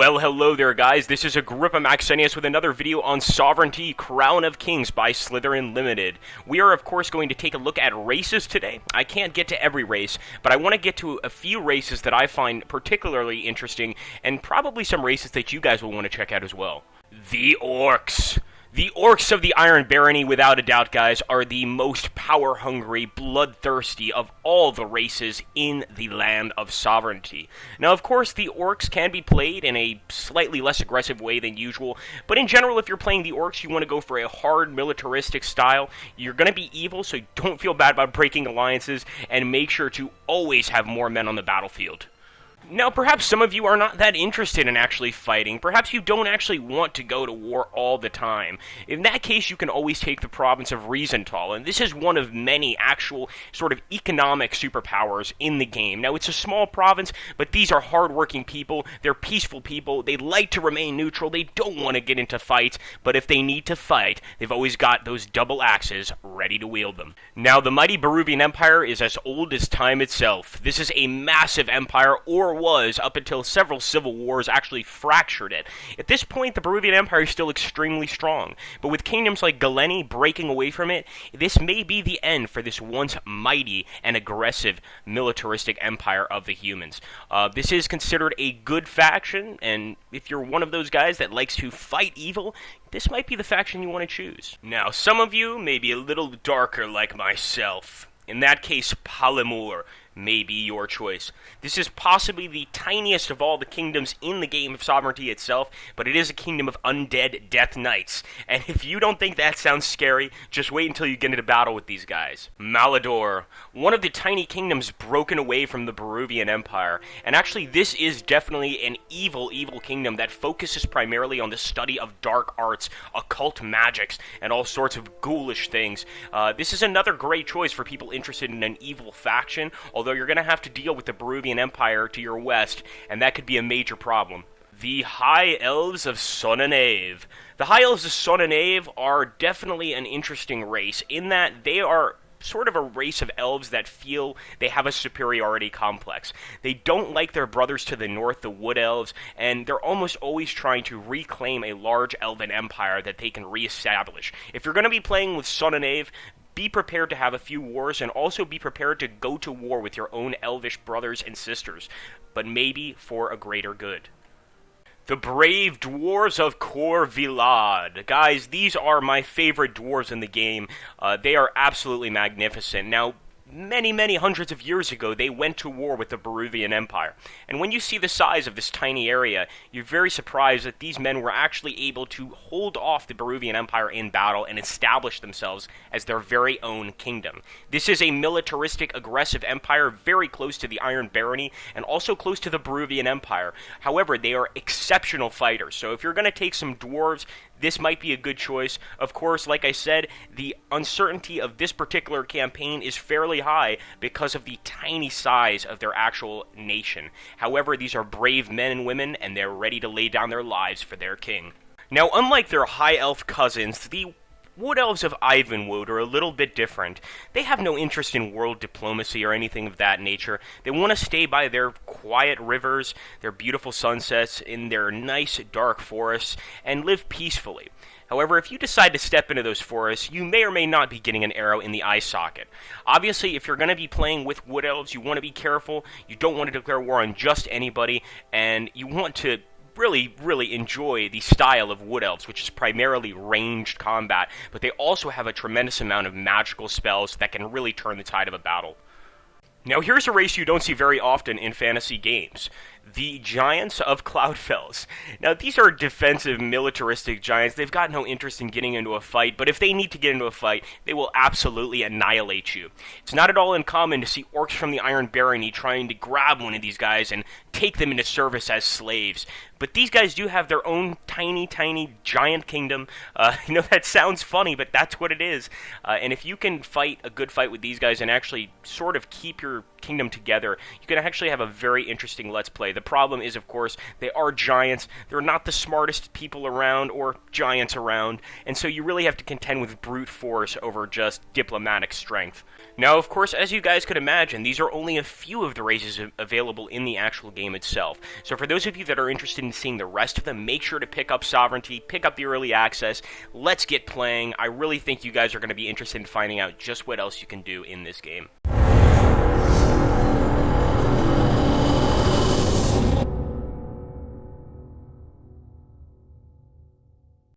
Well, hello there, guys. This is Agrippa Maxenius with another video on Sovereignty Crown of Kings by Slytherin Limited. We are, of course, going to take a look at races today. I can't get to every race, but I want to get to a few races that I find particularly interesting, and probably some races that you guys will want to check out as well. The Orcs. The Orcs of the Iron Barony, without a doubt, guys, are the most power-hungry, bloodthirsty of all the races in the Land of Sovereignty. Now, of course, the Orcs can be played in a slightly less aggressive way than usual, but in general, if you're playing the Orcs, you want to go for a hard, militaristic style. You're going to be evil, so don't feel bad about breaking alliances, and make sure to always have more men on the battlefield. Now, perhaps some of you are not that interested in actually fighting. Perhaps you don't actually want to go to war all the time. In that case, you can always take the province of Riesenthal, and this is one of many actual sort of economic superpowers in the game. Now, it's a small province, but these are hardworking people. They're peaceful people. They like to remain neutral. They don't want to get into fights, but if they need to fight, they've always got those double axes ready to wield them. Now, the mighty Baruvian Empire is as old as time itself. This is a massive empire, or was, up until several civil wars actually fractured it. At this point, the Baruvian Empire is still extremely strong, but with kingdoms like Galeni breaking away from it, this may be the end for this once mighty and aggressive militaristic empire of the humans. This is considered a good faction, and if you're one of those guys that likes to fight evil, this might be the faction you want to choose. Now, some of you may be a little darker like myself. In that case, Palamur may be your choice. This is possibly the tiniest of all the kingdoms in the game of Sovereignty itself, but it is a kingdom of undead death knights. And if you don't think that sounds scary, just wait until you get into battle with these guys. Malador, one of the tiny kingdoms broken away from the Baruvian Empire. And actually, this is definitely an evil kingdom that focuses primarily on the study of dark arts, occult magics, and all sorts of ghoulish things. This is another great choice for people interested in an evil faction, although you're going to have to deal with the Baruvian Empire to your west, and that could be a major problem. The High Elves of Sonnenave. The High Elves of Sonnenave are definitely an interesting race, in that they are sort of a race of elves that feel they have a superiority complex. They don't like their brothers to the north, the Wood Elves, and they're almost always trying to reclaim a large elven empire that they can reestablish. If you're going to be playing with Sonnenave, be prepared to have a few wars, and also be prepared to go to war with your own elvish brothers and sisters, but maybe for a greater good. The Brave Dwarves of Corvillad. Guys, these are my favorite dwarves in the game. They are absolutely magnificent. Now, many hundreds of years ago, they went to war with the Baruvian Empire. And when you see the size of this tiny area, you're very surprised that these men were actually able to hold off the Baruvian Empire in battle and establish themselves as their very own kingdom. This is a militaristic, aggressive empire very close to the Iron Barony and also close to the Baruvian Empire. However, they are exceptional fighters. So if you're going to take some dwarves, this might be a good choice. Of course, like I said, the uncertainty of this particular campaign is fairly high because of the tiny size of their actual nation. However, these are brave men and women, and they're ready to lay down their lives for their king. Now, unlike their high elf cousins, the Wood Elves of Ivanwood are a little bit different. They have no interest in world diplomacy or anything of that nature. They want to stay by their quiet rivers, their beautiful sunsets, in their nice dark forests, and live peacefully. However, if you decide to step into those forests, you may or may not be getting an arrow in the eye socket. Obviously, if you're going to be playing with Wood Elves, you want to be careful. You don't want to declare war on just anybody, and you want to really enjoy the style of Wood Elves, which is primarily ranged combat, but they also have a tremendous amount of magical spells that can really turn the tide of a battle. Now, here's a race you don't see very often in fantasy games. The Giants of Cloudfels. Now, these are defensive, militaristic giants. They've got no interest in getting into a fight, but if they need to get into a fight, they will absolutely annihilate you. It's not at all uncommon to see orcs from the Iron Barony trying to grab one of these guys and take them into service as slaves. But these guys do have their own tiny giant kingdom. That sounds funny, but that's what it is. And if you can fight a good fight with these guys and actually sort of keep your kingdom together, you can actually have a very interesting Let's Play. The problem is, of course, they are giants. They're not the smartest people around or giants around, and so you really have to contend with brute force over just diplomatic strength. Now, of course, as you guys could imagine, these are only a few of the races available in the actual game itself. So for those of you that are interested in seeing the rest of them, make sure to pick up Sovereignty, pick up the early access. Let's get playing. I really think you guys are going to be interested in finding out just what else you can do in this game.